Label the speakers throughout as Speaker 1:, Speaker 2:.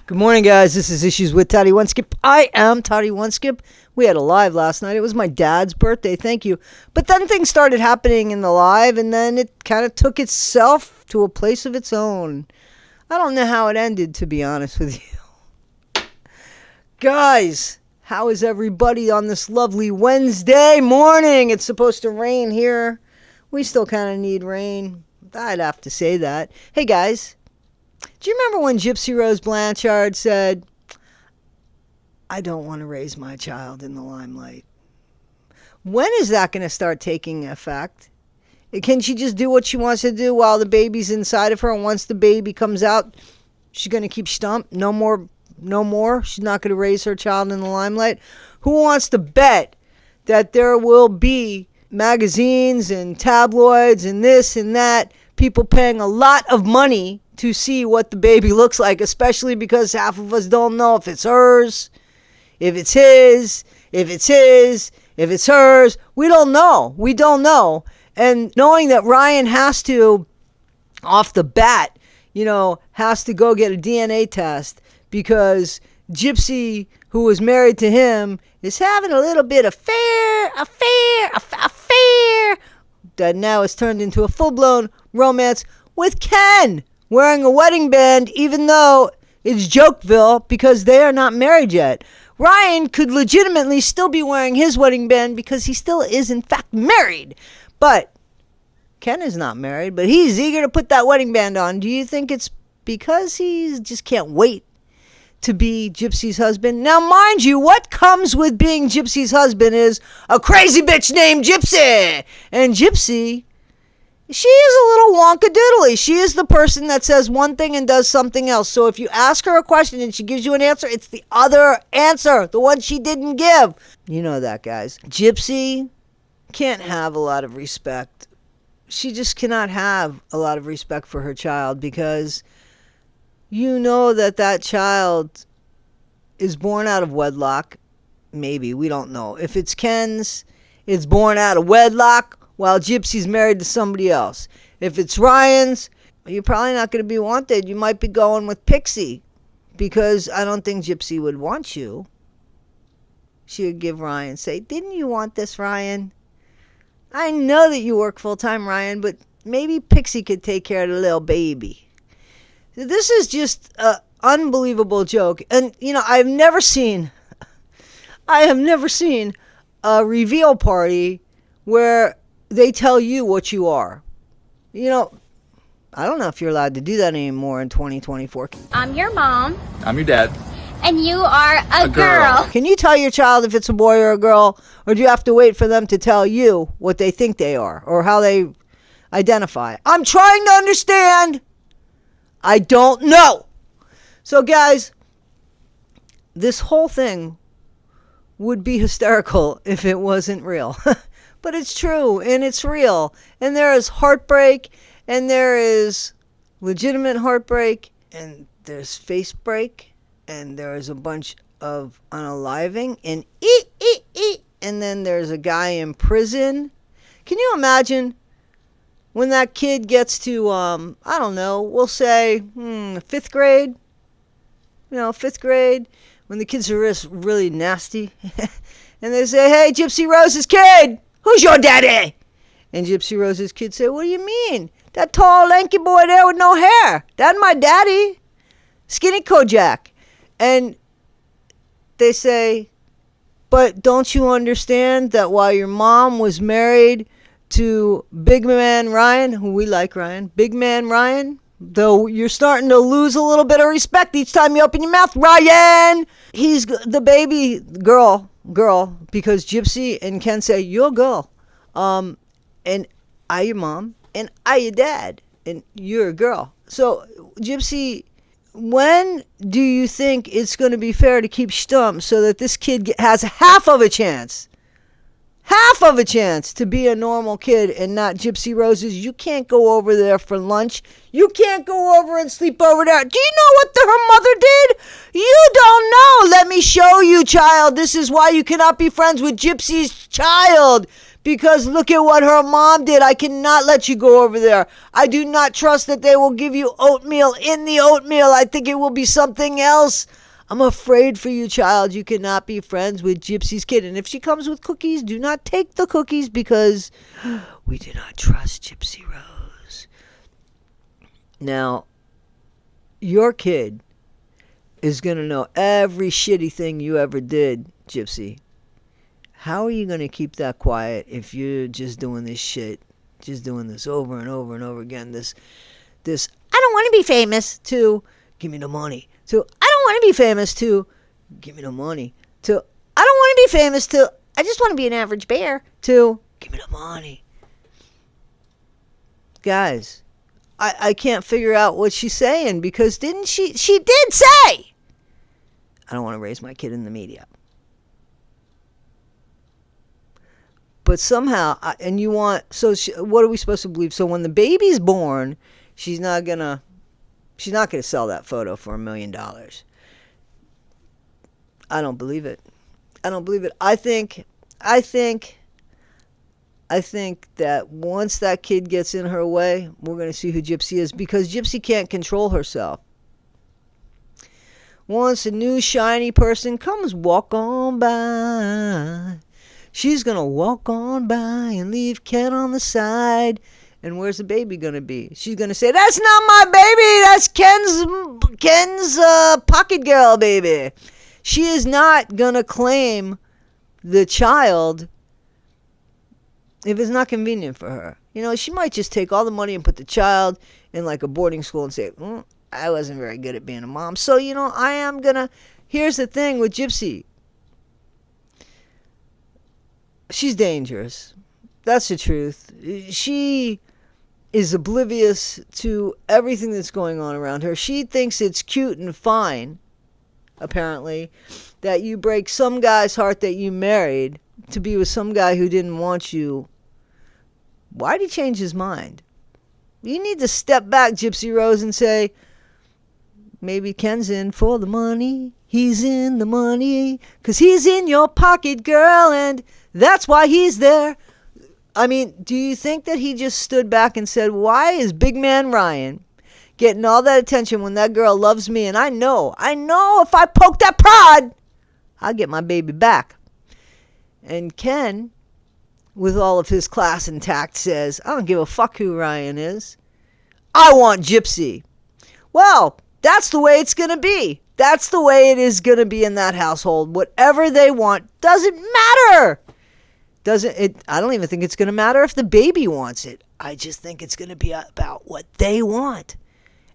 Speaker 1: Good morning, guys. This is Issues with Toddy One Skip. I am Toddy One Skip. We had a live last night. It was my dad's birthday. Thank you. But then things started happening in the live, and then it kind of took itself to a place of its own. I don't know how it ended, to be honest with you. Guys, how is everybody on this lovely Wednesday morning? It's supposed to rain here. We still kind of need rain. I'd have to say that. Hey, guys. Do you remember when Gypsy Rose Blanchard said, I don't want to raise my child in the limelight? When is that going to start taking effect? Can she just do what she wants to do while the baby's inside of her? And once the baby comes out, she's going to keep stump? No more. She's not going to raise her child in the limelight. Who wants to bet that there will be magazines and tabloids and this and that, people paying a lot of money to see what the baby looks like, especially because half of us don't know if it's hers, if it's his, if it's hers. We don't know. And knowing that Ryan has to, off the bat, has to go get a DNA test because Gypsy, who was married to him, is having a little bit of affair that now has turned into a full-blown romance with Ken, wearing a wedding band, even though it's Jokeville because they are not married yet. Ryan could legitimately still be wearing his wedding band because he still is, in fact, married. But Ken is not married, but he's eager to put that wedding band on. Do you think it's because he just can't wait to be Gypsy's husband? Now, mind you, what comes with being Gypsy's husband is a crazy bitch named Gypsy. And Gypsy, she is a little wonkadoodly. She is the person that says one thing and does something else. So if you ask her a question and she gives you an answer, it's the other answer, the one she didn't give. You know that, guys. Gypsy can't have a lot of respect. She just cannot have a lot of respect for her child because you know that child is born out of wedlock. Maybe. We don't know. If it's Ken's, it's born out of wedlock while Gypsy's married to somebody else. If it's Ryan's, you're probably not going to be wanted. You might be going with Pixie because I don't think Gypsy would want you. She would give Ryan, say, didn't you want this, Ryan? I know that you work full-time, Ryan, but maybe Pixie could take care of the little baby. This is just an unbelievable joke. And, I have never seen a reveal party where they tell you what you are. I don't know if you're allowed to do that anymore in 2024.
Speaker 2: I'm your mom.
Speaker 3: I'm your dad.
Speaker 2: And you are a girl.
Speaker 1: Can you tell your child if it's a boy or a girl? Or do you have to wait for them to tell you what they think they are or how they identify? I'm trying to understand. I don't know. So, guys, this whole thing would be hysterical if it wasn't real. But it's true, and it's real. And there is heartbreak, and there is legitimate heartbreak, and there's face break, and there is a bunch of unaliving, and and then there's a guy in prison. Can you imagine when that kid gets to, I don't know, we'll say 5th grade? 5th grade, when the kids are just really nasty. And they say, hey, Gypsy Rose's kid, who's your daddy? And Gypsy Rose's kid say, what do you mean? That tall, lanky boy there with no hair. That's my daddy. Skinny Kojak. And they say, but don't you understand that while your mom was married to Big Man Ryan, who we like Ryan, Big Man Ryan, though you're starting to lose a little bit of respect each time you open your mouth, Ryan. He's the baby girl, because Gypsy and Ken say, you're a girl. And I your mom, and I your dad, and you're a girl. So, Gypsy, when do you think it's going to be fair to keep stump so that this kid has half of a chance to be a normal kid and not Gypsy Rose's? You can't go over there for lunch. You can't go over and sleep over there. Do you know what her mother did? You don't know. Let me show you, child. This is why you cannot be friends with Gypsy's child. because look at what her mom did. I cannot let you go over there. I do not trust that they will give you oatmeal in the oatmeal. I think it will be something else. I'm afraid for you, child. You cannot be friends with Gypsy's kid. And if she comes with cookies, do not take the cookies because we do not trust Gypsy Rose. Now, your kid is going to know every shitty thing you ever did, Gypsy. How are you going to keep that quiet if you're just doing this shit, just doing this over and over and over again? This, I don't want to be famous, to give me the money, to I don't want to be famous, to give me the money, to I don't want to be famous, to I just want to be an average bear, to give me the money. Guys, I can't figure out what she's saying, because didn't she did say, I don't want to raise my kid in the media. But somehow, what are we supposed to believe? So when the baby's born, she's not gonna sell that photo for $1 million. I don't believe it. I think that once that kid gets in her way, we're gonna see who Gypsy is, because Gypsy can't control herself. Once a new shiny person comes walk on by, she's going to walk on by and leave Ken on the side. And where's the baby going to be? She's going to say, that's not my baby. That's Ken's pocket girl baby. She is not going to claim the child if it's not convenient for her. You know, she might just take all the money and put the child in like a boarding school and say, I wasn't very good at being a mom. So, you know, I am going to... Here's the thing with Gypsy. She's dangerous. That's the truth. She is oblivious to everything that's going on around her. She thinks it's cute and fine, apparently, that you break some guy's heart that you married to be with some guy who didn't want you. Why'd he change his mind? You need to step back, Gypsy Rose, and say, maybe Ken's in for the money. He's in the money, 'cause he's in your pocket, girl, and that's why he's there. I mean, do you think that he just stood back and said, why is big man Ryan getting all that attention when that girl loves me? And I know if I poke that prod, I'll get my baby back. And Ken, with all of his class and tact, says, I don't give a fuck who Ryan is. I want Gypsy. Well, that's the way it's going to be. That's the way it is going to be in that household. Whatever they want doesn't matter. I don't even think it's going to matter if the baby wants it. I just think it's going to be about what they want.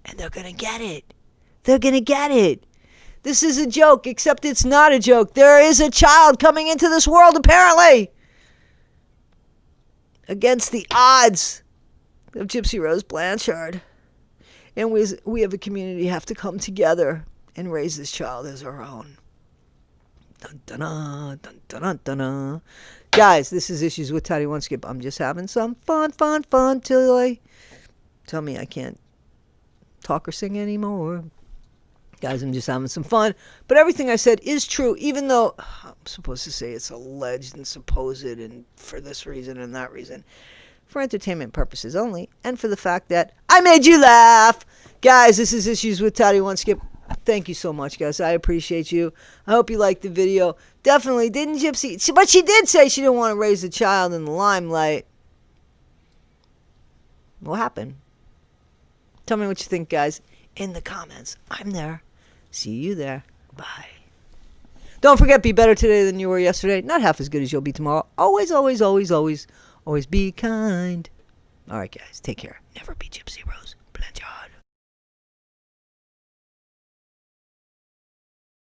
Speaker 1: And they're going to get it. They're going to get it. This is a joke, except it's not a joke. There is a child coming into this world, apparently. Against the odds of Gypsy Rose Blanchard. And we have a community have to come together and raise this child as our own. Dun, dun, dun, dun, dun, dun, dun. Guys, this is Issues with Tiny One Skip. I'm just having some fun till I tell me I can't talk or sing anymore. Guys, I'm just having some fun. But everything I said is true, even though I'm supposed to say it's alleged and supposed and for this reason and that reason. For entertainment purposes only, and for the fact that I made you laugh. Guys, this is Issues with Toddy One Skip. Thank you so much, guys. I appreciate you. I hope you liked the video. Definitely didn't Gypsy, but she did say she didn't want to raise the child in the limelight. What happened? Tell me what you think, guys, in the comments. I'm there. See you there. Bye. Don't forget, be better today than you were yesterday. Not half as good as you'll be tomorrow. Always, always, always, always, always be kind. All right, guys. Take care. Never be Gypsy Rose.